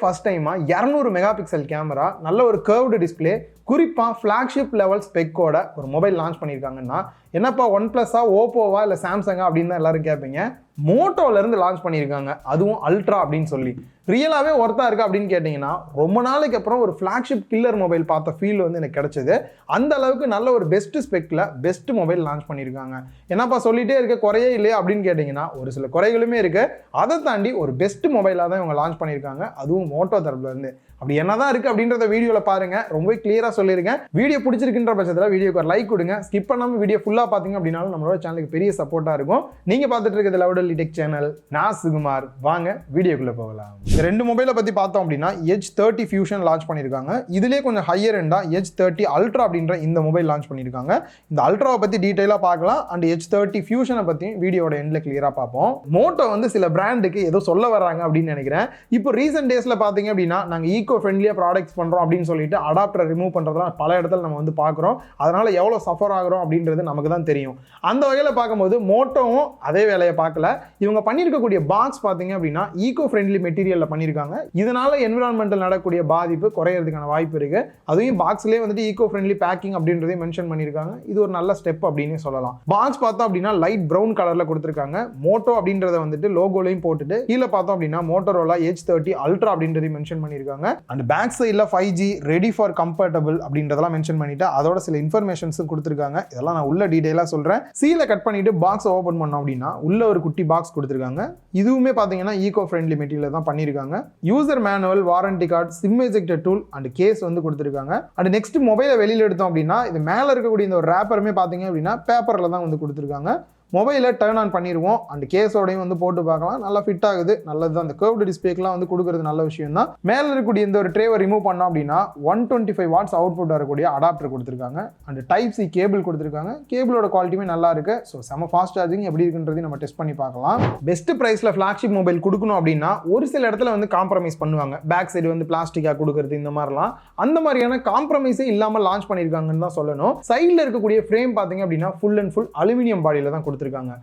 First டைமா 200 mega pixel camera, நல்ல ஒரு கர்வ்டு டிஸ்பிளே, குறிப்பாக ஃப்ளாக்ஷிப் லெவல் ஸ்பெக்கோட ஒரு மொபைல் லான்ச் பண்ணியிருக்காங்கன்னா, என்னப்பா ஒன் ப்ளஸ்ஸா, ஓப்போவா இல்லை சாம்சங்கா அப்படின்னு தான் எல்லாரும் கேட்பீங்க. மோட்டோலேருந்து லான்ச் பண்ணியிருக்காங்க, அதுவும் அல்ட்ரா அப்படின்னு சொல்லி. ரியலாகவே ஒர்த்தா இருக்கு அப்படின்னு கேட்டிங்கன்னா, ரொம்ப நாளைக்கு அப்புறம் ஒரு ஃப்ளாக்ஷிப் கில்லர் மொபைல் பார்த்த ஃபீல் வந்து எனக்கு கிடைச்சது. அந்த அளவுக்கு நல்ல ஒரு பெஸ்ட் ஸ்பெக்கில் பெஸ்ட் மொபைல் லான்ச் பண்ணியிருக்காங்க. என்னப்பா சொல்லிட்டே இருக்க, குறையே இல்லையா அப்படின்னு கேட்டிங்கன்னா, ஒரு சில குறைகளுமே இருக்கு. அதை தாண்டி ஒரு பெஸ்ட் மொபைலாக தான் இவங்க லான்ச் பண்ணியிருக்காங்க, அதுவும் மோட்டோ தரப்புலேருந்து. அப்படி என்னதான் இருக்கு அப்படின்றத வீடியோவில் பாருங்க, ரொம்பவே கிளியரா சொல்லியிருக்கேன். வீடியோ பிடிச்சிருக்கின்ற பட்சத்தில் வீடியோக்கு ஒரு லைக் கொடுங்க. ஸ்கிப் பண்ணாமல் வீடியோ ஃபுல்லாக பார்த்தீங்க அப்படின்னாலும் நம்மளோட சேனலுக்கு பெரிய சப்போர்ட்டாக இருக்கும். நீங்கள் பார்த்துட்டு இருக்கிறது லவுடலி டெக் சேனல், நான் சுகுமார். வாங்க வீடியோக்குள்ளே போகலாம். இந்த ரெண்டு மொபைலை பற்றி பார்த்தோம் அப்படின்னா, Edge 30 Fusion லான்ச் பண்ணியிருக்காங்க. இதுலேயே கொஞ்சம் ஹையர் எண்டாக Edge 30 Ultra அப்படின்ற இந்த மொபைல் லான்ச் பண்ணியிருக்காங்க. இந்த அல்ட்ராவை பற்றி டீட்டெயிலாக பார்க்கலாம். அண்ட் Edge 30 Fusionனை பற்றி வீடியோட எண்டில் கிளியராக பார்ப்போம். மோட்டோ வந்து சில பிராண்டுக்கு ஏதோ சொல்ல வராங்க அப்படின்னு நினைக்கிறேன். இப்போ ரீசெண்ட் டேஸில் பார்த்தீங்க அப்படின்னா, நாங்கள் ஈகோ ஃப்ரெண்ட்லியாக ப்ராடக்ட்ஸ் பண்ணுறோம் அப்படின்னு சொல்லிட்டு அடாப்டரை ரிமூவ் பண்ணுறதுலாம் பல இடத்துல நம்ம வந்து பார்க்குறோம். அதனால் எவ்வளோ சஃபர் ஆகிறோம் அப்படின்றது நமக்கு தான் தெரியும். அந்த வகையில் பார்க்கும்போது மோட்டோவும் அதே வேலையை பார்க்கல. இவங்க பண்ணியிருக்கக்கூடிய பாக்ஸ் பார்த்தீங்க அப்படின்னா ஈகோ ஃப்ரெண்ட்லி மெட்டீரியலில் பண்ணியிருக்காங்க. இதனால என்விரான்மெண்டல் நடக்கக்கூடிய பாதிப்பு குறையிறதுக்கான வாய்ப்பு இருக்குது. அதுவும் பாக்ஸ்லேயே வந்துட்டு ஈகோ ஃப்ரெண்ட்லி பேக்கிங் அப்படின்றதையும் மென்ஷன் பண்ணியிருக்காங்க. இது ஒரு நல்ல ஸ்டெப் அப்படின்னு சொல்லலாம். பாக்ஸ் பார்த்தோம் அப்படின்னா லைட் ப்ரௌன் கலரில் கொடுத்துருக்காங்க. மோட்டோ அப்படின்றத வந்துட்டு லோகோலையும் போட்டுட்டு கீழே பார்த்தோம் அப்படின்னா மோட்டோரோலா Edge 30 Ultra அப்படின்றதையும் மென்ஷன் பண்ணியிருக்காங்க. அண்ட் பேக் சைடில் 5G ரெடி ஃபார் கம்பேட்டபிள் அப்படின்றதெல்லாம் மென்ஷன் பண்ணிட்டு அதோட சில இன்ஃபர்மேஷன்ஸும் கொடுத்துருக்காங்க. இதெல்லாம் நான் உள்ள டீடைலாக சொல்கிறேன். சீலை கட் பண்ணிட்டு பாக்ஸ் ஓப்பன் பண்ணோம் அப்படின்னா உள்ள ஒரு குட்டி பாக்ஸ் கொடுத்துருக்காங்க. இதுவுமே பார்த்தீங்கன்னா ஈகோ ஃப்ரெண்ட்லி மெட்டீரியல் தான் பண்ணியிருக்காங்க. User manual, warranty card, sim ejector tool and case வந்து கொடுத்துருக்காங்க. அண்ட் நெக்ஸ்ட் மொபைலை வெளியில் எடுத்தோம் அப்படின்னா இது மேலே இருக்கக்கூடிய இந்த ஒரு ரேப்பருமே பார்த்தீங்க அப்படின்னா பேப்பரில் தான் வந்து கொடுத்துருக்காங்க. மொபைலை டர்ன் ஆன் பண்ணிடுவோம். அண்ட் கேஸோடையும் வந்து போட்டு பார்க்கலாம். நல்லா ஃபிட் ஆகுது, நல்லது தான். அந்த கர்வ்டு டிஸ்பிளேக்கெலாம் வந்து கொடுக்குறது நல்ல விஷயம் தான். மேலே இருக்கக்கூடிய இந்த ஒரு ட்ரேவை ரிமூவ் பண்ணோம் அப்படின்னா 125 வாட்ஸ் அவுட்புட் வரக்கூடிய அடாப்டர் கொடுத்துருக்காங்க. அண்ட் டைப் சி கேபிள் கொடுத்துருக்காங்க. கேபிளோட குவாலிட்டியுமே நல்லா இருக்கு. ஸோ செம ஃபாஸ்ட் சார்ஜிங் எப்படி இருக்குன்றதையும் நம்ம டெஸ்ட் பண்ணி பார்க்கலாம். பெஸ்ட் ப்ரைஸில் ஃப்ளாக்ஷிப் மொபைல் கொடுக்கணும் அப்படின்னா ஒரு சில இடத்துல வந்து காம்ப்ரமைஸ் பண்ணுவாங்க. பேக் சைடு வந்து பிளாஸ்டிக்காக கொடுக்குறது, இந்த மாதிரிலாம் அந்த மாதிரியான காம்ப்ரமைஸே இல்லாமல் லான்ச் பண்ணியிருக்காங்கன்னு தான் சொல்லணும். சைடில் இருக்கக்கூடிய ஃப்ரேம் பார்த்தீங்க அப்படின்னா ஃபுல் அண்ட் ஃபுல் அலுமினியம் பாடியில் தான் கொடுத்துருக்காங்க.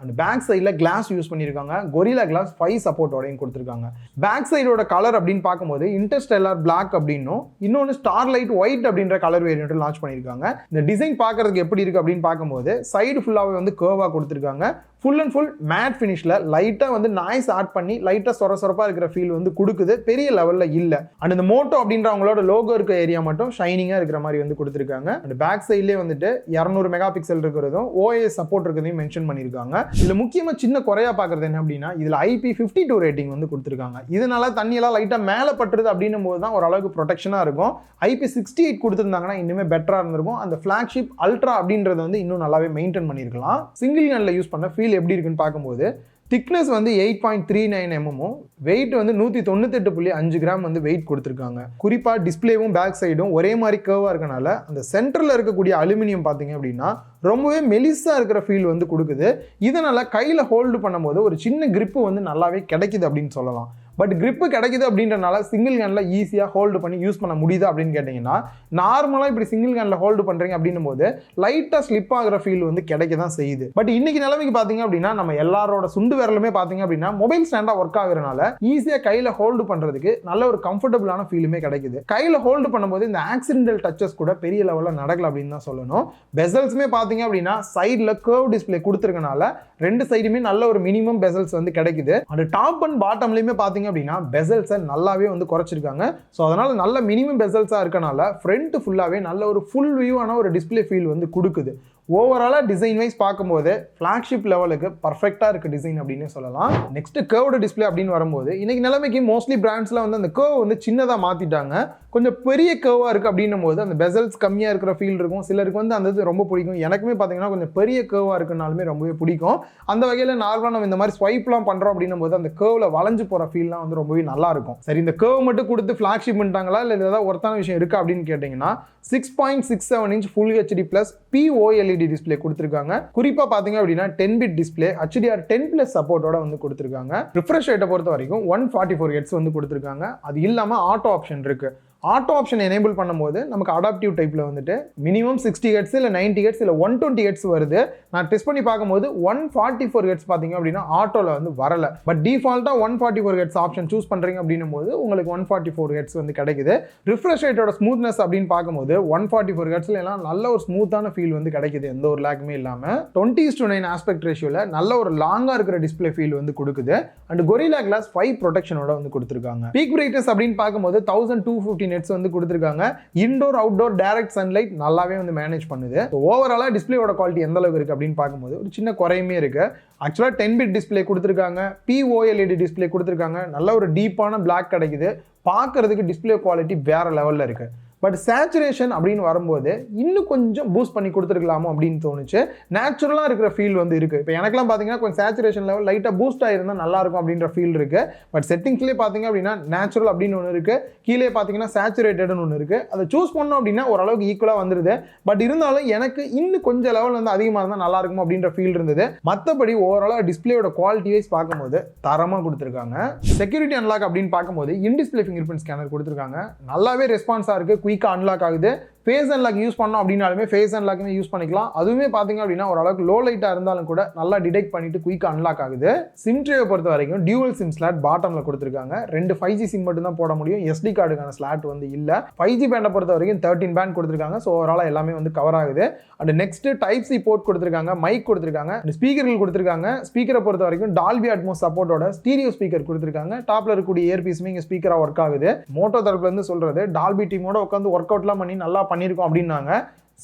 அண்ட் பேக் சைடுல கிளாஸ் யூஸ் பண்ணிருக்காங்க. கொரில்லா கிளாஸ் 5 சப்போர்ட்டோடையும் கொடுத்துருக்காங்க. பேக் சைடோட கலர் அப்படின்னு பார்க்கும்போது இன்டர்ஸ்டெல்லார் பிளாக் அப்படின்னும் இன்னொன்று ஸ்டார்லைட் ஒயிட் அப்படின்ற கலர் வேரியன்ட் லான்ச் பண்ணியிருக்காங்க. இந்த டிசைன் பார்க்கறதுக்கு எப்படி இருக்கு அப்படின்னு பார்க்கும்போது சைடு ஃபுல்லாகவே வந்து கர்வா கொடுத்துருக்காங்க. ஃபுல் அண்ட் ஃபுல் மேட் ஃபினிஷில் லைட்டாக வந்து நாய்ஸ் ஆட் பண்ணி லைட்டாக சொரசொரப்பாக இருக்கிற ஃபீல் வந்து கொடுக்குது. பெரிய லெவலில் இல்லை. அண்ட் இந்த மோட்டோ அப்படின்ற அவங்களோட லோகோ இருக்க ஏரியா மட்டும் ஷைனிங்காக இருக்கிற மாதிரி வந்து கொடுத்துருக்காங்க. அண்ட் பேக் சைட்லேயே வந்துட்டு 200 மெகா பிக்சல் இருக்கிறதும் OIS சப்போர்ட் இருக்கிறதையும் மென்ஷன் பண்ணியிருக்காங்க. இதில் முக்கியமாக சின்ன குறையா பார்க்குறது என்ன அப்படின்னா இதில் IP52 ரேட்டிங் வந்து கொடுத்துருக்காங்க. இதனால தண்ணியெல்லாம் லைட்டாக மேலே பட்டுருது அப்படின்னும் போது தான் ஓரளவுக்கு ப்ரொடெக்ஷனாக இருக்கும். IP68 கொடுத்துருந்தாங்கன்னா இன்னுமே பெட்டராக இருந்திருக்கும். அந்த ஃப்ளாக்ஷிப் அல்ட்ரா அப்படின்றது வந்து இன்னும் நல்லாவே மெயின்டைன் பண்ணியிருக்கலாம். சிங்கிள் ஹேண்டில் யூஸ் பண்ண ஃபீல் எப்படி இருக்குன்னு பார்க்கும்போது திக்னஸ் வந்து 8.39 mm, வெயிட் வந்து 198.5 கிராம் வந்து வெயிட் கொடுத்துருக்காங்க. குறிப்பாக டிஸ்பிளேவும் பேக் சைடும் ஒரே மாதிரி கர்வாக இருக்கனால அந்த சென்டரில் இருக்கக்கூடிய அலுமினியம் பார்த்தீங்க அப்படின்னா ரொம்பவே மெலிஸாக இருக்கிற ஃபீல் வந்து கொடுக்குது. இதனால் கையில் ஹோல்டு பண்ணும்போது ஒரு சின்ன கிரிப்பு வந்து நல்லாவே கிடைக்குது அப்படின்னு சொல்லலாம். பட் கிரிப்பு கிடைக்குது அப்படின்றனால சிங்கிள் ஹேண்டில் ஈஸியாக ஹோல்டு பண்ணி யூஸ் பண்ண முடியுது அப்படின்னு கேட்டிங்கன்னா நார்மலாக இப்படி சிங்கிள் ஹேண்டில் ஹோல்டு பண்ணுறீங்க அப்படின்னும் போது லைட்டாக ஸ்லிப் ஆகிற ஃபீல் வந்து கிடைக்க தான் செய்யுது. பட் இன்னைக்கு நிலைமைக்கு பார்த்தீங்க அப்படின்னா நம்ம எல்லாரோட சுண்டு விரலுமே பார்த்தீங்க அப்படின்னா மொபைல் ஸ்டாண்டாக ஒர்க் ஆகுறதுனால ஈஸியாக கையில் ஹோல்டு பண்ணுறதுக்கு நல்ல ஒரு கம்ஃபர்டபுளான ஃபீலுமே கிடைக்குது. கையில் ஹோல்டு பண்ணும்போது இந்த ஆக்சிடென்டல் டச்சஸ் கூட பெரிய லெவலில் நடக்கல அப்படின்னு தான் சொல்லணும். பெசல்ஸுமே பார்த்தீங்க அப்படின்னா சைடில் கர்வ் டிஸ்பிளே கொடுத்துருக்கனால ரெண்டு சைடுமே நல்ல ஒரு மினிமம் பெசல்ஸ் வந்து கிடைக்குது. அந்த டாப் அண்ட் பாட்டம்லையுமே பார்த்தீங்க அப்படின்னா பெசல்ஸை நல்லாவே வந்து குறைச்சிருக்காங்க. ஸோ அதனால நல்ல மினிமம் பெசல்ஸாக இருக்கனால ஃப்ரண்ட் ஃபுல்லாகவே நல்ல ஒரு ஃபுல் வியூவான ஒரு டிஸ்பிளே ஃபீல் வந்து கொடுக்குது. ஓவராலாக டிசைன் வைஸ் பார்க்கும்போது ஃப்ளாக்ஷிப் லெவலுக்கு பர்ஃபெக்டாக இருக்குது டிசைன் அப்படின்னு சொல்லலாம். நெக்ஸ்ட் கர்வ்டு டிஸ்பிளே அப்படின்னு வரும்போது இன்னைக்கு நிலைமைக்கு மோஸ்ட்லி பிராண்ட்ஸில் வந்து அந்த கர்வ் வந்து சின்னதாக மாற்றிட்டாங்க. கொஞ்சம் பெரிய கர்வாக இருக்குது அப்படின்னும் போது அந்த பெசல்ஸ் கம்மியாக இருக்கிற ஃபீல் இருக்கும். சிலருக்கு வந்து அந்த இது ரொம்ப பிடிக்கும். எனக்குமே பார்த்தீங்கன்னா கொஞ்சம் பெரிய கர்வாக இருக்குனாலுமே ரொம்பவே பிடிக்கும். அந்த வகையில் நார்மலாக நம்ம இந்த மாதிரி ஸ்வைப்லாம் பண்ணுறோம் அப்படின்னும் போது அந்த கர்வில் வளைஞ்சு போகிற ஃபீல்லாம் வந்து ரொம்பவே நல்லா இருக்கும். சரி, இந்த கர்வ் மட்டும் கொடுத்து ஃப்ளாக்ஷிப் பண்ணிட்டாங்களா இல்லை ஏதாவது ஒருத்தான விஷயம் இருக்கா அப்படின்னு கேட்டிங்கன்னா 6.67 inch Full HD Plus POLED display கொடுத்துருக்காங்க. குறிப்பாக பார்த்தீங்க அப்படின்னா 10 பிட் டிஸ்பிளே HDR 10+ சப்போர்ட்டோட வந்து கொடுத்துருக்காங்க. ரிஃப்ரெஷ் ரேட்டை பொறுத்த வரைக்கும் 144 Hz வந்து கொடுத்துருக்காங்க. அது இல்லாமல் ஆட்டோ ஆப்ஷன் இருக்கு. ஆட்டோ ஆப்ஷன் எனேபிள் பண்ணும்போது நமக்கு அடாப்டிவ் டைப்பில் வந்துட்டு மினிமம் 60 ஹெட்ஸ் இல்லை 90 ஹெட்ஸ் இல்லை 120 ஹெட்ஸ் வருது. நான் டெஸ்ட் பண்ணி பார்க்கும்போது 144 ஹெட்ஸ் பார்த்தீங்க அப்படின்னா ஆட்டோவில் வந்து வரல. பட் டிஃபால்ட்டாக 144 ஹெட்ஸ் ஆப்ஷன் சூஸ் பண்ணுறீங்க அப்படின்னும் போது உங்களுக்கு 144 ஹெட்ஸ் வந்து கிடைக்குது. ரிஃப்ரெஷ் ரேட்டோட ஸ்மூத்னஸ் அப்படின்னு பார்க்கும்போது 144 ஹெட்ஸ்ல எல்லாம் நல்ல ஒரு ஸ்மூத்தான ஃபீல் வந்து கிடைக்குது, எந்த ஒரு லேக்குமே இல்லாமல். 20:9 ஆஸ்பெக்ட் ரேஷியோவில் நல்ல ஒரு லாங்காக இருக்கிற டிஸ்பிளே ஃபீல் வந்து கொடுக்குது. அண்ட் கொரில்லா கிளாஸ் 5 ப்ரொடெக்ஷனோட வந்து கொடுத்துருக்காங்க. பீக் பிரைட்னஸ் அப்படின்னு பார்க்கும்போது 1215 நெட்ஸ் வந்து கொடுத்துருக்காங்க. இன்டோர் அவுட்டோர் டைரக்ட் சன்லைட் நல்லாவே வந்து மேனேஜ் பண்ணுது. ஓவராலாக டிஸ்பிளேயோட குவாலிட்டி எந்த அளவுக்கு இருக்குது அப்படின்னு பார்க்கும்போது ஒரு சின்ன குறையுமே இருக்குது. ஆக்சுவலாக 10-பிட் டிஸ்பிளே கொடுத்துருக்காங்க, POLED டிஸ்பிளே கொடுத்துருக்காங்க. நல்ல ஒரு டீப்பான பிளாக் கிடைக்குது. பார்க்கறதுக்கு டிஸ்பிளே குவாலிட்டி வேற லெவலில் இருக்குது. பட் சேச்சுரேஷன் அப்படின்னு வரும்போது இன்னும் கொஞ்சம் பூஸ்ட் பண்ணி கொடுத்துருக்கலாமோ அப்படின்னு தோணுச்சு. நேச்சுரலாக இருக்கிற ஃபீல் வந்து இருக்குது. இப்போ எனக்குலாம் பார்த்தீங்கன்னா கொஞ்சம் சேச்சுரேஷன் லெவல் லைட்டாக பூஸ்ட் ஆகிருந்தால் நல்லாயிருக்கும் அப்படின்ற ஃபீல் இருக்குது. பட் செட்டிங்ஸ்லேயே பார்த்தீங்க அப்படின்னா நேச்சுரல் அப்படின்னு ஒன்று இருக்குது, கீழே பார்த்தீங்கன்னா சேச்சுரேட்டட்னு ஒன்று இருக்குது. அதை சூஸ் பண்ணோம் அப்படின்னா ஓரளவுக்கு ஈக்குவலாக வந்துடுது. பட் இருந்தாலும் எனக்கு இன்னும் கொஞ்சம் லெவல் வந்து அதிகமாக இருந்தால் நல்லாயிருக்கும் அப்படின்ற ஃபீல் இருந்தது. மற்றபடி ஓவராலாக டிஸ்பிளேயோட குவாலிட்டி வைஸ் பார்க்கும்போது தரமாக கொடுத்துருக்காங்க. செக்யூரிட்டி அன்லாக் அப்படின்னு பார்க்கும்போது இன்டிஸ்பிளே ஃபிங்கர் பிரிண்ட் ஸ்கேனர் கொடுத்துருக்காங்க. நல்லாவே ரெஸ்பான்ஸாக இருக்குது, குயிக்காக அன்லாக் ஆகுது. ஃபேஸ் அன்லாக் யூஸ் பண்ணோம் அப்படின்னாலுமே ஃபேஸ் அன்லாக்குமே யூஸ் பண்ணிக்கலாம். அதுவுமே பார்த்தீங்க அப்படின்னா ஓரளவுக்கு லோ லைட்டாக இருந்தாலும் கூட நல்லா டிடெக்ட் பண்ணிட்டு குயிக்காக அன்லாக் ஆகுது. சிம் ட்ரேவை பொறுத்த வரைக்கும் டியூவல் சிம் ஸ்லாட் பாட்டமில் கொடுத்துருக்காங்க. 2 5G சிம் மட்டும் தான் போட முடியும், SD கார்டுக்கான ஸ்லாட் வந்து இல்லை. 5G பேண்டை பொறுத்த வரைக்கும் 13 பேண்ட் கொடுத்துருக்காங்க. ஸோ ஓவராலாக எல்லாமே வந்து கவர் ஆகுது. And next type C port கொடுத்துருக்காங்க, மைக் கொடுத்துருக்காங்க, ஸ்பீக்கர்கள் கொடுத்துருக்காங்க. ஸ்பீக்கரை பொறுத்த வரைக்கும் டால்பி அட்மோஸ் சப்போர்ட்டோட ஸ்டீரியோ ஸ்பீக்கர் கொடுத்துருக்காங்க. டாப்ல இருக்கக்கூடிய இயர்பீஸுமே இங்கே ஸ்பீக்கராக ஒர்க் ஆகுது. மோட்டோ தரப்புல இருந்து சொல்றது டால்பி டீமோட உட்காந்து ஒர்க் அவுட்லாம் பண்ணி நல்லா பண்ணியிருக்கோம் அப்படின்னாங்க.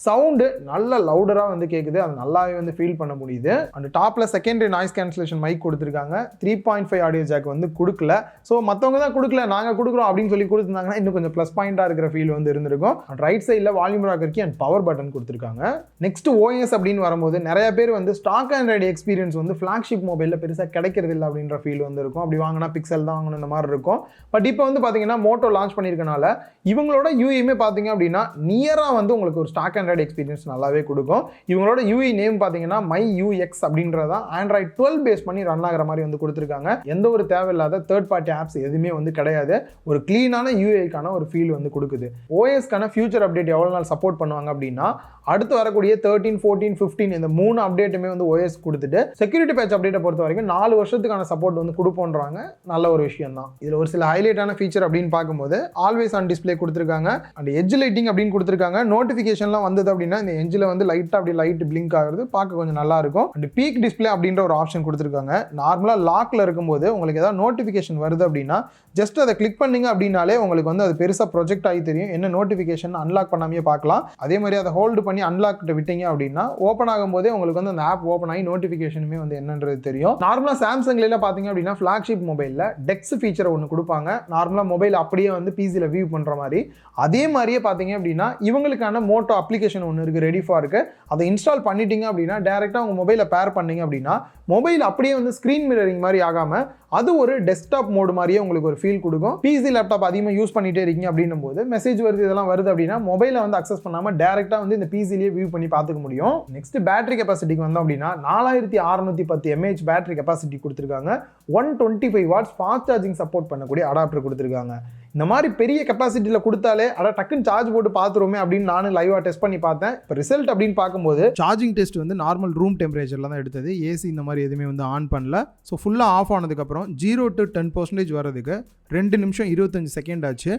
சவுண்டு நல்ல லவுடராக வந்து கேட்குது, அது நல்லாவே வந்து ஃபீல் பண்ண முடியுது. அண்ட் டாப்பில் செகண்டரி நாய்ஸ் கேன்சலேஷன் மைக் கொடுத்துருக்காங்க. 3.5 ஆடியோ ஜாக் வந்து கொடுக்கல. ஸோ மற்றவங்க தான் கொடுக்கல, நாங்கள் கொடுக்குறோம் அப்படின்னு சொல்லி கொடுத்துருந்தாங்கன்னா இன்னும் கொஞ்சம் ப்ளஸ் பாயிண்டாக இருக்கிற ஃபீல் வந்து இருந்திருக்கும். அண்ட் ரைட் சைடில் volume rocker key and power button கொடுத்துருக்காங்க. நெக்ஸ்ட் OS அப்படின்னு வரும்போது நிறைய பேர் வந்து ஸ்டாக் ஆண்ட்ராய்டு எக்ஸ்பீரியன்ஸ் வந்து ஃப்ளாக்ஷிப் மொபைலில் பெருசாக கிடைக்கிறது இல்லை அப்படின்ற ஃபீல் வந்து இருக்கும். அப்படி வாங்கினா பிக்சல் தான் வாங்கணும் இந்த மாதிரி இருக்கும். பட் இப்போ வந்து பார்த்தீங்கன்னா மோட்டோ லான்ச் பண்ணியிருக்கனால இவங்களோட யூஐமே பார்த்தீங்க அப்படின்னா நியராக வந்து உங்களுக்கு ஒரு ஸ்டாக் ஆண்ட்ராய்டு எக்ஸ்பீரியன்ஸ் நல்லாவே கொடுக்கும். இவங்களோட UI நேம் பார்த்தீங்கன்னா MyUX அப்படின்றதா ஆண்ட்ராய்டு 12 பேஸ் பண்ணி ரன் ஆகிற மாதிரி வந்து கொடுத்துருக்காங்க. எந்த ஒரு தேவையில்லாத தேர்ட் பார்ட்டி ஆப்ஸ் எதுவுமே வந்து கிடையாது. ஒரு கிளீனான UIக்கான ஒரு ஃபீல் வந்து கொடுக்குது. OSக்கான ஃபியூச்சர் அப்டேட் எவ்வளோ நாள் சப்போர்ட் பண்ணுவாங்க அப்படின்னா அடுத்து வரக்கூடிய 13, 14, 15 இந்த 3 அப்டேட்டுமே வந்து OS கொடுத்துட்டு செக்யூரிட்டி பேட்ச் அப்டேட்டை பொறுத்த வரைக்கும் 4 வருஷத்துக்கான சப்போர்ட் வந்து கொடுப்போன்றாங்க. நல்ல ஒரு விஷயம் தான். இதில் ஒரு சில ஹைலைட்டான ஃபீச்சர் அப்படின்னு பார்க்கும்போது ஆல்வேஸ் ஆன் டிஸ்பிளே கொடுத்துருக்காங்க. அண்ட் எட்ஜ் லைட்டிங் அப்படின்னு கொடுத்துருக்காங்க. நோட்டிஃபிகேஷன்லாம் வந்தது அப்படின்னா இந்த எட்ஜில் வந்து லைட்டாக அப்படி லைட் பிளிங்க் ஆகுறது பார்க்க கொஞ்சம் நல்லா இருக்கும். அண்ட் பீக் டிஸ்பிளே அப்படின்ற ஒரு ஆப்ஷன் கொடுத்துருக்காங்க. நார்மலாக லாக்ல இருக்கும்போது உங்களுக்கு ஏதாவது நோட்டிஃபிகேஷன் வருது அப்படின்னா ஜஸ்ட் அதை கிளிக் பண்ணீங்க அப்படின்னாலே உங்களுக்கு வந்து அது பெருசாக ப்ரொஜெக்ட் ஆகி தெரியும். என்ன நோட்டிஃபிகேஷன் அன்லாக் பண்ணாமே பார்க்கலாம். அதே மாதிரி அதை ஹோல்டு பண்ணி அன்லாக் விட்டீங்க அப்படின்னா ஓப்பன் ஆகும் போதே உங்களுக்கு வந்து அந்த ஆப் ஓப்பன் ஆகி நோட்டிஃபிகேஷனுமே வந்து என்னன்றது தெரியும். நார்மலாக சாம்சங்ல பார்த்தீங்க அப்படின்னா ஃபிளாக்ஷிப் மொபைலில் டெக்ஸ் ஃபீச்சர் ஒன்று கொடுப்பாங்க. நார்மலாக மொபைல் அப்படியே வந்து பிசியில் வியூ பண்ணுற மாதிரி. அதே மாதிரியே பார்த்தீங்க அப்படின்னா இவங்களுக்கான மோட்டோ அப்ளிகேஷன் ஒன்று இருக்குது, ரெடி ஃபார் இருக்கு. அதை இன்ஸ்டால் பண்ணிட்டீங்க அப்படின்னா டேரெக்டாக உங்கள் மொபைலை பேர் பண்ணீங்க அப்படின்னா மொபைல் அப்படியே வந்து ஸ்க்ரீன் மிரரிங் மாதிரி ஆகாமல் அது ஒரு டெஸ்க்டாப் மோடு மாதிரியே உங்களுக்கு ஒரு ஃபீல் கொடுக்கும். பிசி லேப்டாப் அதிகமாக யூஸ் பண்ணிட்டே இருக்கீங்க அப்படின்னும் போது மெசேஜ் வருது இதெல்லாம் வருது அப்படின்னா மொபைலை வந்து அக்சஸ் பண்ணாமல் டேரெக்டாக வந்து இந்த பிசிலேயே வியூ பண்ணி பார்த்துக்க முடியும். நெக்ஸ்ட் பேட்டரி கெப்பாசிட்டிக்கு வந்தோம் அப்படின்னா 4610 mAh பேட்டரி கெப்பாசிட்டி கொடுத்துருக்காங்க. 125 வாட்ஸ் ஃபாஸ்ட் சார்ஜிங் சப்போர்ட் பண்ணக்கூடிய அடாப்டர் கொடுத்துருக்காங்க. இந்த மாதிரி பெரிய கெப்பாசிட்டியில் கொடுத்தாலே டக்குன்னு சார்ஜ் போட்டு பார்த்துருவோமே அப்படின்னு நானும் லைவாக டெஸ்ட் பண்ணி பார்த்தேன். இப்போ ரிசல்ட் அப்படின்னு பார்க்கும்போது சார்ஜிங் டெஸ்ட் வந்து நார்மல் ரூம் டெம்பரேச்சரில் தான் எடுத்தது. ஏசி இந்த மாதிரி எதுவுமே வந்து ஆன் பண்ணல. ஸோ ஃபுல்லாக ஆஃப் ஆனதுக்கப்புறம் 0 to 10% வரதுக்கு 2 நிமிஷம் 25 செகண்ட் ஆச்சு.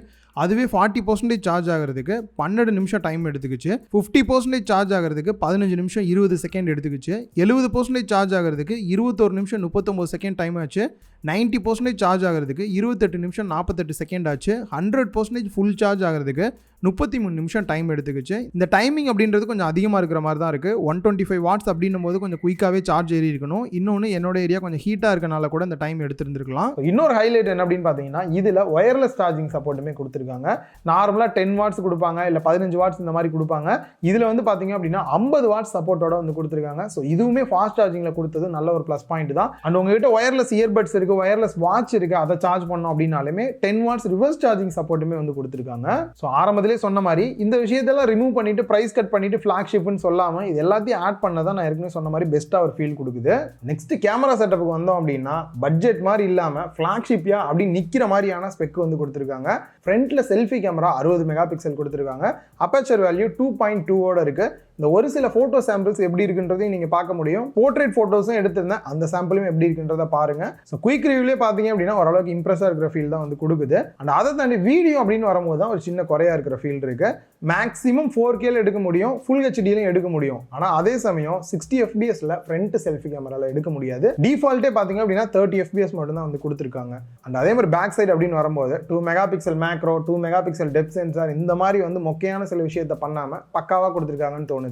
அதுவே 40% சார்ஜ் ஆகிறதுக்கு 12 நிமிஷம் டைம் எடுத்துக்கிச்சு. 50% சார்ஜ் ஆகிறதுக்கு 15 நிமிஷம் 20 செகண்ட் எடுத்துக்கிச்சு. 70% சார்ஜ் ஆகிறதுக்கு 21 நிமிஷம் 39 செகண்ட் டைம் ஆச்சு. 90% சார்ஜ் ஆகிறதுக்கு 28 நிமிஷம் 48 செகண்ட் ஆச்சு. 100% ஃபுல் சார்ஜ் ஆகிறதுக்கு 33 நிமிஷம் டைம் எடுத்துக்கிச்சு. இந்த டைமிங் அப்படின்றது கொஞ்சம் அதிகமாக இருக்கிற மாதிரி தான் இருக்குது. 125 வாட்ஸ் அப்படின்னும் போது கொஞ்சம் குயிக்காகவே சார்ஜ் ஏறி இருக்கணும். இன்னொன்று என்னோட ஏரியா கொஞ்சம் ஹீட்டாக இருக்கனால கூட இந்த டைம் எடுத்துருந்துருக்கலாம். இன்னொரு ஹைலைட் என்ன அப்படின்னு பார்த்தீங்கன்னா இதில் ஒயர்லெஸ் சார்ஜிங் சப்போர்ட்டுமே கொடுத்துருக்காங்க. நார்மலாக 10 வாட்ஸ் கொடுப்பாங்க, இல்லை 15 வாட்ஸ் இந்த மாதிரி கொடுப்பாங்க. இதில் வந்து பார்த்தீங்க அப்படின்னா 50 வாட்ஸ் சப்போர்ட்டோட வந்து கொடுத்துருக்காங்க. ஸோ இதுவுமே ஃபாஸ்ட் சார்ஜிங்கில் கொடுத்தது நல்ல ஒரு ப்ளஸ் பாயிண்ட் தான். அண்ட் உங்ககிட்ட ஒயர்லெஸ் இயர்பட்ஸ் இருக்குது, ஒயர்லெஸ் வாட்ச் இருக்குது, அதை சார்ஜ் பண்ணோம் அப்படின்னாலுமே 10 வாட்ஸ் ரிவர்ஸ் சார்ஜிங் சப்போர்ட்டுமே வந்து கொடுத்துருக்காங்க. ஸோ ஆரம்பத்தில் முதல்ல சொன்ன மாதிரி இந்த விஷயத்தெல்லாம் ரிமூவ் பண்ணிட்டு பிரைஸ் கட் பண்ணிட்டு ஃபிளாக்ஷிப்னு சொல்லாமல் இது எல்லாத்தையும் ஆட் பண்ணதான் நான் ஏற்கனவே சொன்ன மாதிரி பெஸ்ட்டாக ஒரு ஃபீல் கொடுக்குது. நெக்ஸ்ட் கேமரா செட்டப்புக்கு வந்தோம் அப்படின்னா பட்ஜெட் மாதிரி இல்லாமல் ஃபிளாக்ஷிப்பியா அப்படின்னு நிற்கிற மாதிரியான ஸ்பெக் வந்து கொடுத்துருக்காங்க. ஃப்ரண்ட்ல செல்ஃபி கேமரா 60 மெகா பிக்சல் கொடுத்துருக்காங்க. அப்பேச்சர் வேல்யூ 2.2ஓட இருக்கு. இந்த ஒரு சில போட்டோ சாம்பிள்ஸ் எப்படி இருக்குன்றதையும் நீங்க பார்க்க முடியும். போர்ட்ரேட் போட்டோஸும் எடுத்திருந்தேன், அந்த சாம்பிளும் எப்படி இருக்குன்றத பாருங்க. ஸோ குயிக் ரிவ்யூலே பார்த்தீங்க அப்படின்னா ஓரளவுக்கு இம்ப்ரெஸ்ஸாக இருக்கிற ஃபீல் தான் வந்து கொடுக்குது. அண்ட் அதை தாண்டி வீடியோ அப்படின்னு வரும்போது தான் ஒரு சின்ன குறையா இருக்கிற ஃபீல் இருக்கு. மேக்ஸிமம் 4Kல எடுக்க முடியும், ஃபுல் ஹெச்டிலையும் எடுக்க முடியும். ஆனால் அதே சமயம் 60 fpsல ஃப்ரண்ட் செல்ஃபி கேமரால எடுக்க முடியாது. டிஃபால்ட்டே பார்த்தீங்க அப்படின்னா 30 fps மட்டும் தான் வந்து கொடுத்துருக்காங்க. அண்ட் அதே மாதிரி பேக் சைடு அப்படின்னு வரும்போது 2 mega pixel macro, 2 mega pixel depth sensor, இந்த மாதிரி வந்து மொக்கையான சில விஷயத்தை பண்ணாமல் பக்காவாக கொடுத்துருக்காங்கன்னு தோணுது.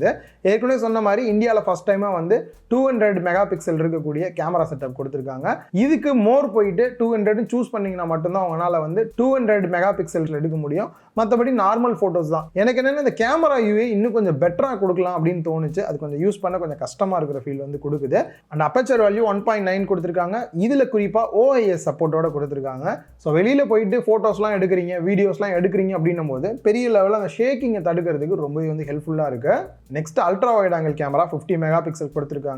ஏற்கனவே சொன்ன மாதிரி இந்தியாவில் ஃபர்ஸ்ட் டைமாக வந்து 200 மெகா பிக்சல் இருக்கக்கூடிய கேமரா செட்டப் கொடுத்துருக்காங்க. இதுக்கு மோர் போயிட்டு 200 சூஸ் பண்ணீங்கன்னா மட்டும்தான் அவங்களால வந்து 200 மெகா பிக்சல் எடுக்க முடியும். மற்றபடி நார்மல் ஃபோட்டோஸ் தான். எனக்கு என்னென்ன இந்த கேமரா யூஏ இன்னும் கொஞ்சம் பெட்டராக கொடுக்கலாம் அப்படின்னு தோணுச்சு. அது கொஞ்சம் யூஸ் பண்ண கொஞ்சம் கஷ்டமாக இருக்கிற ஃபீல் வந்து கொடுக்குது. அண்ட் அப்பேச்சர் வேல்யூ 1.9 கொடுத்துருக்காங்க. இதில் குறிப்பாக OIS சப்போர்ட்டோட கொடுத்துருக்காங்க. ஸோ வெளியில் போயிட்டு ஃபோட்டோஸ்லாம் எடுக்கிறீங்க, வீடியோஸ்லாம் எடுக்கிறீங்க அப்படின்னும் போது பெரிய லெவலில் அந்த ஷேக்கிங்கை தடுக்கிறதுக்கு ரொம்பவே வந்து ஹெல்ப்ஃபுல்லாக இருக்கு. Next ultra wide angle camera 50 mega pixel கொடுத்துருக்காங்க.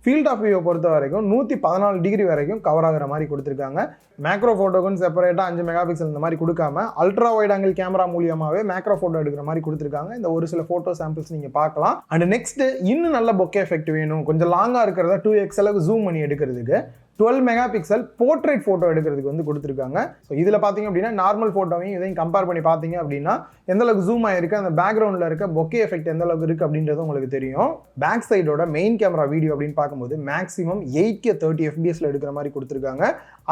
ஃபீல்ட் ஆஃப் வியூவை பொறுத்த வரைக்கும் 114 டிகிரி வரைக்கும் கவர் ஆகிற மாதிரி கொடுத்துருக்காங்க. மேக்ரோ ஃபோட்டோக்குன்னு செப்பரேட்டாக 5 மெகா பிக்சல் இந்த மாதிரி கொடுக்காம அல்ட்ரா வைட் ஆங்கிள் கேமரா மூலியமாகவே மேக்ரோ ஃபோட்டோ எடுக்கிற மாதிரி கொடுத்துருக்காங்க. இந்த ஒரு சில ஃபோட்டோ சாம்பிள்ஸ் நீங்கள் பார்க்கலாம். அண்ட் நெக்ஸ்ட் இன்னும் நல்ல பொக்கே எஃபெக்ட் வேணும், கொஞ்சம் லாங்காக இருக்கிறத 2x அளவுக்கு ஜூம் பண்ணி எடுக்கிறதுக்கு 12 மெகா பிக்சல் போர்ட்ரேட் ஃபோட்டோ எடுக்கிறதுக்கு வந்து கொடுத்துருக்காங்க. ஸோ இதில் பார்த்தீங்க அப்படின்னா நார்மல் ஃபோட்டோவையும் இதையும் கம்பேர் பண்ணி பார்த்தீங்க அப்படின்னா எந்த அளவுக்கு ஜூம் ஆகிருக்கு, அந்த பேக்ரவுண்டில் இருக்க பொக்கே எஃபெக்ட் எந்த அளவுக்கு இருக்குது அப்படின்றது உங்களுக்கு தெரியும். பேக் சைடோட மெயின் கேமரா வீடியோ அப்படின்னு பார்க்கும்போது மேக்ஸிமம் 8K 30 fpsல எடுக்கிற மாதிரி கொடுத்துருக்காங்க.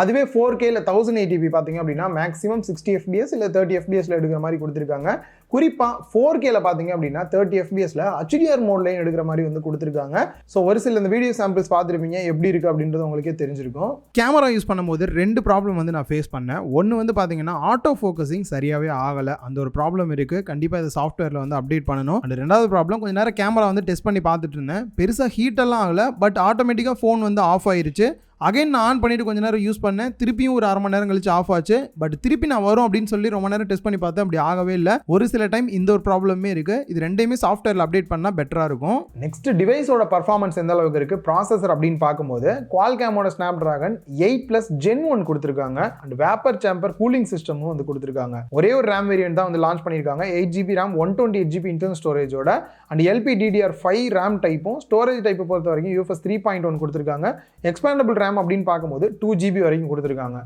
அதுவே 4K இல்லை 1080p பார்த்தீங்க அப்படின்னா மேக்ஸிமம் 60 fps இல்லை 30 fpsல எடுக்கிற மாதிரி கொடுத்துருக்காங்க. குறிப்பாக 4Kல பார்த்தீங்க அப்படின்னா 30 fpsல HDR மோட்லையும் எடுக்கிற மாதிரி வந்து கொடுத்துருக்காங்க. ஸோ ஒரு சில இந்த வீடியோ சாம்பிள்ஸ் பார்த்துருப்பீங்க, எப்படி இருக்குது அப்படின்றது உங்களுக்கே தெரிஞ்சிருக்கும். கேமரா யூஸ் பண்ணும்போது 2 ப்ராப்ளம் வந்து நான் ஃபேஸ் பண்ணேன். ஒன்று வந்து பார்த்தீங்கன்னா ஆட்டோ ஃபோக்கஸிங் சரியாகவே ஆகலை, அந்த ஒரு ப்ராப்ளம் இருக்குது. கண்டிப்பாக இது சாஃப்ட்வேரில் வந்து அப்டேட் பண்ணணும். அண்ட் ரெண்டாவது ப்ராப்ளம், கொஞ்சம் நேரம் கேமரா வந்து டெஸ்ட் பண்ணி பார்த்துட்டு இருந்தேன், பெருசாக ஹீட்டெல்லாம் ஆகலை, பட் ஆட்டோமேட்டிக்காக ஃபோன் வந்து ஆஃப் ஆயிருச்சு. அகைன் நான் ஆன் பண்ணிட்டு கொஞ்ச நேரம் யூஸ் பண்ணேன், திருப்பியும் ஒரு 1/2 மணி நேரம் கழிச்சு ஆஃப் ஆச்சு. பட் திருப்பி நான் வரும் அப்படின்னு சொல்லி ரொம்ப நேரம் டெஸ்ட் பண்ணி பார்த்தேன், அப்படி ஆகவே இல்லை. ஒரு சில டைம் இந்த ஒரு ப்ராப்ளமே இருக்கு. இது ரெண்டையுமே சாஃப்ட்வேரில் அப்டேட் பண்ணால் பெட்டராக இருக்கும். நெக்ஸ்ட் டிவைஸோட பர்ஃபார்மன்ஸ் எந்த அளவுக்கு இருக்கு, ப்ராசஸர் அப்படின்னு பார்க்கும்போது குவால்காமோட ஸ்னாப்டிராகன் 8+ Gen 1 கொடுத்துருக்காங்க. அண்ட் வேப்பர் சேம்பர் கூலிங் சிஸ்டமும் வந்து கொடுத்துருக்காங்க. ஒரே ஒரு RAM வேரியன்ட் தான் வந்து லான்ச் பண்ணியிருக்காங்க, 8GB RAM 128GB இன்டர்னல் ஸ்டோரேஜோட. அண்ட் LPDDR5 RAM டைப்பும், ஸ்டோரேஜ் டைப்பை பொறுத்த வரைக்கும் UFS 3.1 கொடுத்துருக்காங்க. எக்ஸ்பேண்டபிள் RAM அப்படின்னு பார்க்கும்போது 2GB வரைக்கும் கொடுத்துருக்காங்க.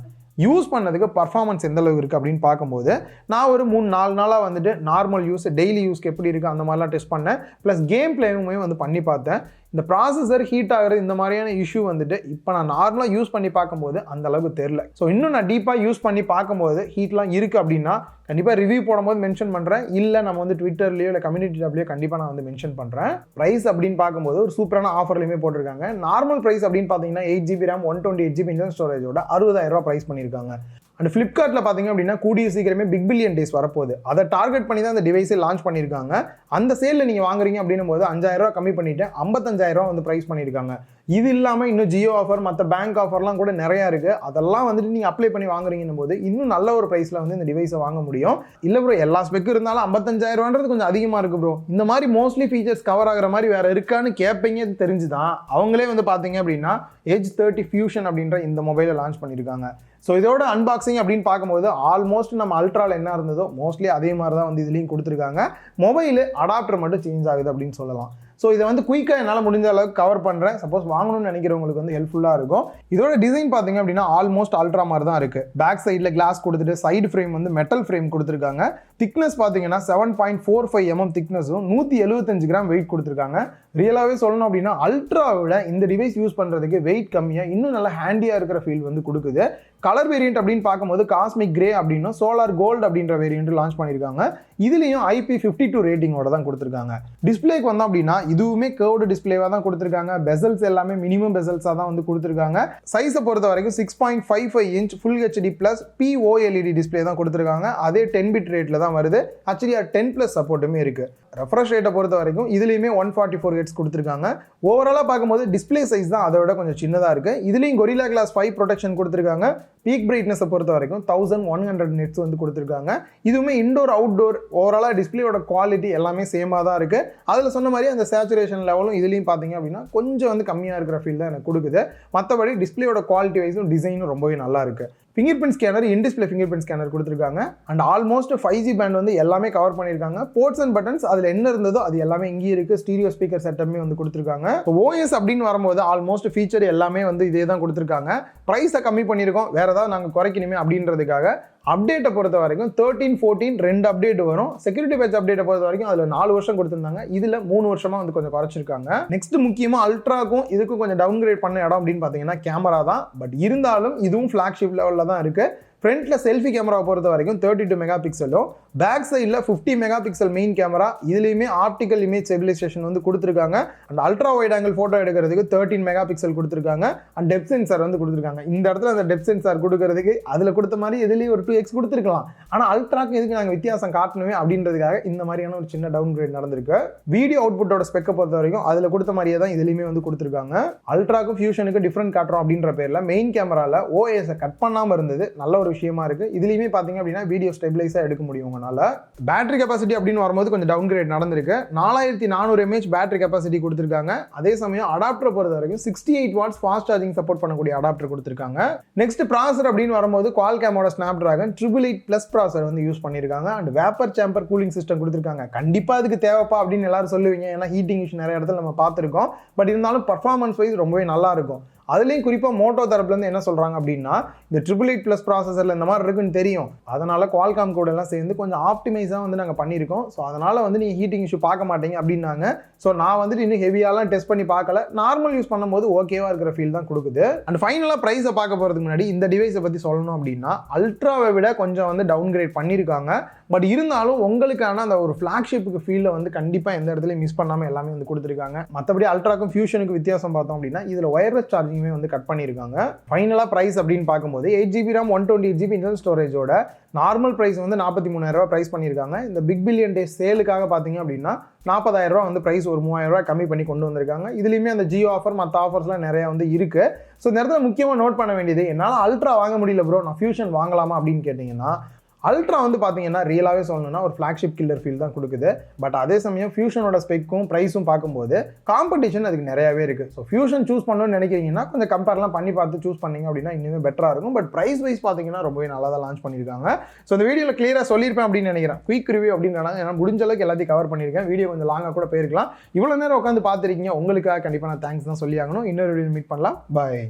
யூஸ் பண்ணதுக்கு பர்ஃபார்மன்ஸ் எந்த அளவுக்கு இருக்குது அப்படின்னு பார்க்கும்போது நான் ஒரு 3-4 நாளாக வந்துட்டு நார்மல் யூஸ், டெய்லி யூஸ்க்கு எப்படி இருக்குது அந்த மாதிரிலாம் டெஸ்ட் பண்ணேன். ப்ளஸ் கேம் பிளேயுமே வந்து பண்ணி பார்த்தேன். இந்த ப்ராசஸர் ஹீட் ஆகிறது இந்த மாதிரியான இஷ்யூ வந்துட்டு இப்போ நான் நார்மலாக யூஸ் பண்ணி பார்க்கும்போது அந்த அளவுக்கு தெரில. ஸோ இன்னும் நான் டீப்பாக யூஸ் பண்ணி பார்க்கும்போது ஹீட்லாம் இருக்குது அப்படின்னா கண்டிப்பாக ரிவ்யூ போடும்போது மென்ஷன் பண்ணுறேன். இல்லை நம்ம வந்து ட்விட்டர்லையோ இல்லை கம்யூனிட்டி டேப்லையோ கண்டிப்பாக நான் வந்து மென்ஷன் பண்ணுறேன். ப்ரைஸ் அப்படின்னு பார்க்கும்போது ஒரு சூப்பரான ஆஃபர்லையுமே போட்டிருக்காங்க. நார்மல் ப்ரைஸ் அப்படின்னு பார்த்தீங்கன்னா 8GB RAM 128GB இன்டர்னல் ஸ்டோரேஜோட 60,000 ரூபா ப்ரைஸ் பண்ணியிருக்காங்க. அண்ட் ஃப்ளிப்கார்ட்டில் பார்த்தீங்க அப்படின்னா கூடிய சீக்கிரமே பிக் பில்லியன் டேஸ் வரப்போகுது, அதை டார்கெட் பண்ணி தான் அந்த டிவைஸை லான்ச் பண்ணியிருக்காங்க. அந்த சேலில் நீங்கள் வாங்குறீங்க அப்படின்னும் போது 5,000 ரூபா கம்மி பண்ணிவிட்டு 55,000 ரூபா வந்து ப்ரைஸ் பண்ணியிருக்காங்க. இது இல்லாமல் இன்னும் ஜியோ ஆஃபர், மற்ற பேங்க் ஆஃபர்லாம் கூட நிறையா இருக்குது. அதெல்லாம் வந்துட்டு நீங்கள் அப்ளை பண்ணி வாங்குறீங்கன்னும் போது இன்னும் நல்ல ஒரு ப்ரைஸில் வந்து இந்த டிவைஸை வாங்க முடியும். இல்லை ப்ரோ எல்லா ஸ்பெக் இருந்தாலும் 55,000 ரூபான்றது கொஞ்சம் அதிகமாக இருக்குது ப்ரோ, இந்த மாதிரி மோஸ்ட்லி ஃபீச்சர்ஸ் கவர் ஆகிற மாதிரி வேறு இருக்கான்னு கேட்பீங்க. தெரிஞ்சு தான் அவங்களே வந்து பார்த்தீங்க அப்படின்னா Edge 30 Fusion அப்படின்ற இந்த மொபைலை லான்ச் பண்ணியிருக்காங்க. ஸோ இதோட அன்பாக்சிங் அப்படின்னு பார்க்கும்போது ஆல்மோஸ்ட் நம்ம அல்ட்ராவில் என்ன இருந்ததோ மோஸ்ட்லி அதே மாதிரி தான் வந்து இதுலேயும் கொடுத்துருக்காங்க. மொபைலு அடாப்டர் மட்டும் சேஞ்ச் ஆகுது அப்படின்னு சொல்லலாம். ஸோ இதை வந்து குயிக்காக என்னால் முடிஞ்ச அளவுக்கு கவர் பண்ணுறேன். சப்போஸ் வாங்கணும்னு நினைக்கிறவங்களுக்கு வந்து ஹெல்ப்ஃபுல்லாக இருக்கும். இதோட டிசைன் பார்த்தீங்க அப்படின்னா ஆல்மோஸ்ட் அல்ட்ரா மாதிரி தான் இருக்குது. பேக் சைடில் கிளாஸ் கொடுத்துட்டு சைடு ஃப்ரேம் வந்து மெட்டல் ஃப்ரேம் கொடுத்துருக்காங்க. திக்னஸ் பார்த்தீங்கன்னா 7.45 mm திக்னஸும் 175 கிராம் வெயிட் கொடுத்துருக்காங்க. ரியலாகவே சொல்லணும் அப்படின்னா அல்ட்ராவோட இந்த டிவைஸ் யூஸ் பண்ணுறதுக்கு வெயிட் கம்மியாக இன்னும் நல்லா ஹேண்டியாக இருக்கிற ஃபீல் வந்து கொடுக்குது. கலர் வேரியன்ட் அப்படின்னு பார்க்கும்போது காஸ்மிக் கிரே அப்படின்னும் சோலார் கோல்டு அப்படின்ற வேரியன்ட் லான்ச் பண்ணியிருக்காங்க. இதுலேயும் IP52 ரேட்டிங்கோட தான் கொடுத்துருக்காங்க. டிஸ்பிளேக்கு வந்தோம் அப்படின்னா இதுவுமே கர்வ்டு டிஸ்பிளேவாக தான் கொடுத்துருக்காங்க. பெசல்ஸ் எல்லாமே மினிமம் பெசல்ஸாக தான் வந்து கொடுத்துருக்காங்க. சைஸை பொறுத்த வரைக்கும் 6.55 inch full HD + POLED display தான் கொடுத்துருக்காங்க. அதே 10 பிட் ரேட்டில் தான் வருது. HDR10+ சப்போர்ட்டுமே இருக்குது. ரெஃப்ரெஷ் ரேட்டை பொறுத்த வரைக்கும் இதுலேயுமே 144 Hz கொடுத்துருக்காங்க. ஓவராலாக பார்க்கும்போது டிஸ்பிளே சைஸ் தான் அதை விட கொஞ்சம் சின்னதாக இருக்குது. இதுலேயும் Gorilla Glass 5 ப்ரொடெக்ஷன் கொடுத்துருக்காங்க. பீக் பிரைட்னஸை பொறுத்த வரைக்கும் 1100 nits வந்து கொடுத்துருக்காங்க. இதுவுமே இன்டோர் அவுட்டோர் ஓவராலாக டிஸ்பிளேயோட குவாலிட்டி எல்லாமே சேமாக தான் இருக்குது. அதில் சொன்ன மாதிரி அந்த சேச்சுரேஷன் லெவலும் இதுலேயும் பார்த்தீங்க அப்படின்னா கொஞ்சம் வந்து கம்மியாக இருக்கிற ஃபீல் தான் எனக்கு கொடுக்குது. மற்றபடி டிஸ்பிளேயோட குவாலிட்டி வைஸும் டிசைனும் ரொம்பவே நல்லா இருக்குது. Finger print scanner, in-display finger print scanner கொடுத்துருக்காங்க. அண்ட் ஆல்மோஸ்ட் 5G பேண்ட் வந்து எல்லாமே கவர் பண்ணியிருக்காங்க. போர்ட்ஸ் அண்ட் பட்டன்ஸ் அதில் என்ன இருந்ததோ அது எல்லாமே இங்கே இருக்குது. ஸ்டீரியோ ஸ்பீக்கர் செட்டப்புமே வந்து கொடுத்துருக்காங்க. OS அப்படின்னு வரும்போது ஆல்மோஸ்ட் ஃபீச்சர் எல்லாமே வந்து இதே தான் கொடுத்துருக்காங்க. ப்ரைஸை கம்மி பண்ணியிருக்கோம், வேறு ஏதாவது நாங்கள் குறைக்கணுமே அப்படின்றதுக்காக. அப்டேட்டை பொறுத்த வரைக்கும் 13, 14 2 அப்டேட் வரும். செக்யூரிட்டி பேட்ச் அப்டேட்டை பொறுத்த வரைக்கும் அதில் 4 வருஷம் கொடுத்துருந்தாங்க. இதில் 3 வருஷமாக வந்து கொஞ்சம் குறைச்சிருக்காங்க. நெக்ஸ்ட் முக்கியமாக அல்ட்ராக்கும் இதுக்கும் கொஞ்சம் டவுன்கிரேட் பண்ண இடம் அப்படின்னு பார்த்தீங்கன்னா கேமரா தான். பட் இருந்தாலும் இதுவும் ஃப்ளாக்ஷிப் லெவலில் தான் இருக்குது. ஃப்ரண்ட்டில் செல்ஃபி கேமராவை பொறுத்த வரைக்கும் 32 மெகா பிக்சலும், பேக் சைடில் 50 மெகா பிக்சல் மெயின் கேமரா. இதுலேயுமே ஆப்டிக்கல் இமேஜ் ஸ்டெபிலைசேஷன் வந்து கொடுத்துருக்காங்க. And ultra wide angle photo எடுக்கிறதுக்கு 13 மெகா பிக்சல் கொடுத்துருக்காங்க. அண்ட் டெப்த் சென்சார் வந்து கொடுத்துருக்காங்க. இந்த இடத்துல அந்த டெப்த் சென்சார் கொடுக்கறதுக்கு அதில் கொடுத்த மாதிரி இதுலேயும் ஒரு 2x கொடுத்துருக்கலாம். ஆனால் அல்ட்ராக்கு எதுக்கு நாங்கள் வித்தியாசம் காட்டணுமே அப்படின்றதுக்காக இந்த மாதிரியான ஒரு சின்ன டவுன் கிரேட் நடந்திருக்கு. வீடியோ அவுட்புட்டோட ஸ்பெக்கை பொறுத்த வரைக்கும் அதில் கொடுத்த மாதிரியே தான் இதுலேயுமே வந்து கொடுத்துருக்காங்க. அல்ட்ராக்கும் ஃபியூஷனுக்கு டிஃப்ரெண்ட் காட்டுறோம் அப்படின்ற பேரில் மெயின் கேமராவில் OS கட் பண்ணாமல் இருந்தது நல்ல ஒரு விஷயமா இருக்கு. இதுலயுமே பாத்தீங்க அப்படின்னா வீடியோ ஸ்டெபிலைஸா எடுக்க முடியும் உங்களால. பேட்டரி கெபாசிட்டி அப்படின்னு வரும்போது கொஞ்சம் டவுன் கிரேட் நடந்திருக்கு. 4400 mAh பேட்டரி கெபாசிட்டி கொடுத்திருக்காங்க. அதே சமயம் அடாப்டர் பொறுத்த வரைக்கும் 68 watts ஃபாஸ்ட் சார்ஜிங் சப்போர்ட் பண்ணக்கூடிய அடாப்டர் கொடுத்திருக்காங்க. நெக்ஸ்ட் ப்ராசஸர் அப்படின்னு வரும்போது Qualcomm-ஓட Snapdragon 888+ ப்ராசஸர் வந்து யூஸ் பண்ணிருக்காங்க. And vapour chamber cooling system கொடுத்திருக்காங்க. கண்டிப்பா அதுக்கு தேவைப்பா அப்படின்னு எல்லாரும் சொல்லுவீங்க, ஏன்னா ஹீட்டிங் இஷ்யூ நிறைய இடத்துல நம்ம பார்த்திருக்கோம். பட் இருந்தாலும் பர்ஃபார்மன்ஸ் வைஸ் ரொம்பவே நல்லா இருக்கும். அதுலேயும் குறிப்பாக மோட்டோ தரப்புலேருந்து என்ன சொல்கிறாங்க அப்படின்னா, இந்த 888+ ப்ராசஸரில் இந்த மாதிரி இருக்குன்னு தெரியும், அதனால் Qualcomm கூட எல்லாம் சேர்ந்து கொஞ்சம் ஆப்டிமைஸாக வந்து நாங்கள் பண்ணியிருக்கோம். ஸோ அதனால் வந்து நீங்கள் ஹீட்டிங் இஷ்யூ பார்க்க மாட்டீங்க அப்படின்னாங்க. ஸோ நான் வந்துட்டு இன்னும் ஹெவியாலாம் டெஸ்ட் பண்ணி பார்க்கல, நார்மல் யூஸ் பண்ணும்போது ஓகேவா இருக்கிற ஃபீல் தான் கொடுக்குது. அண்ட் ஃபைனலாக ப்ரைஸை பார்க்க போகிறதுக்கு முன்னாடி இந்த டிவைஸை பற்றி சொல்லணும் அப்படின்னா, அல்ட்ராவை விட கொஞ்சம் வந்து டவுன் கிரேட் பண்ணியிருக்காங்க. பட் இருந்தாலும் உங்களுக்கான அந்த ஒரு ஃப்ளாக்ஷிப்புக்கு ஃபீலில் வந்து கண்டிப்பாக எந்த இடத்துலையும் மிஸ் பண்ணாமல் எல்லாமே வந்து கொடுத்துருக்காங்க. மற்றபடி அல்ட்ராக்கும் ஃபியூஷனுக்கு வித்தியாசம் பார்த்தோம் அப்படின்னா இதில் ஒயர்லெஸ் சார்ஜிங்குமே வந்து கட் பண்ணியிருக்காங்க. ஃபைனலாக ப்ரைஸ் அப்படின்னு பார்க்கும்போது 8GB RAM 128GB இன்டர்னல் ஸ்டோரேஜோட நார்மல் ப்ரைஸ் வந்து 43,000 ரூபா ப்ரைஸ் பண்ணியிருக்காங்க. இந்த பிக் பில்லியன் டே சேலுக்காக பார்த்தீங்க அப்படின்னா 40,000 ரூபா வந்து ப்ரைஸ் ஒரு 3,000 ரூபா கம்மி பண்ணி கொண்டு வந்திருக்காங்க. இதுலேயுமே அந்த ஜியோ ஆஃபர் மற்ற ஆஃபர்ஸ்லாம் நிறையா வந்து இருக்குது. ஸோ இந்த இடத்துல முக்கியமாக நோட் பண்ண வேண்டியது, என்னால் அல்ட்ரா வாங்க முடியல ப்ரோ, நான் ஃபியூஷன் வாங்கலாமா அப்படின்னு கேட்டிங்கன்னா, அல்ட்ரா வந்து பார்த்தீங்கன்னா ரியலாகவே சொல்லணும்னா ஒரு ஃப்ளாக்ஷிப் கில்லர் ஃபீல் தான் கொடுக்குது. பட் அதே சமயம் ஃபியூஷனோட ஸ்பெக்கும் ப்ரைஸும் பார்க்கும்போது காம்படிஷன் அதுக்கு நிறையாவே இருக்குது. ஸோ ஃபியூஷன் சூஸ் பண்ணணும்னு நினைக்கிறீங்கன்னா கொஞ்சம் கம்பேர்லாம் பண்ணி பார்த்து சூஸ் பண்ணிங்க அப்படின்னா இன்னுமே பெட்டராக இருக்கும். பட் ப்ரைஸ் வைஸ் பார்த்தீங்கன்னா ரொம்பவே நல்லா தான் லான்ச் பண்ணியிருக்காங்க. ஸோ இந்த வீடியோவில் கிளியராக சொல்லியிருப்பேன் அப்படின்னு நினைக்கிறேன். குயிக் ரிவ்யூ அப்படின்றனால ஏன்னா முடிஞ்ச அளவுக்கு எல்லாத்தையும் கவர் பண்ணியிருக்கேன். வீடியோ கொஞ்சம் லாங்காக கூட போயிருக்கலாம். இவ்வளோ நேரம் உட்காந்து பார்த்துருக்கீங்க, உங்களுக்காக கண்டிப்பாக நான் தேங்க்ஸ் தான் சொல்லி ஆகணும். இன்னொரு வீடியோ மீட் பண்ணலாம். பாய்.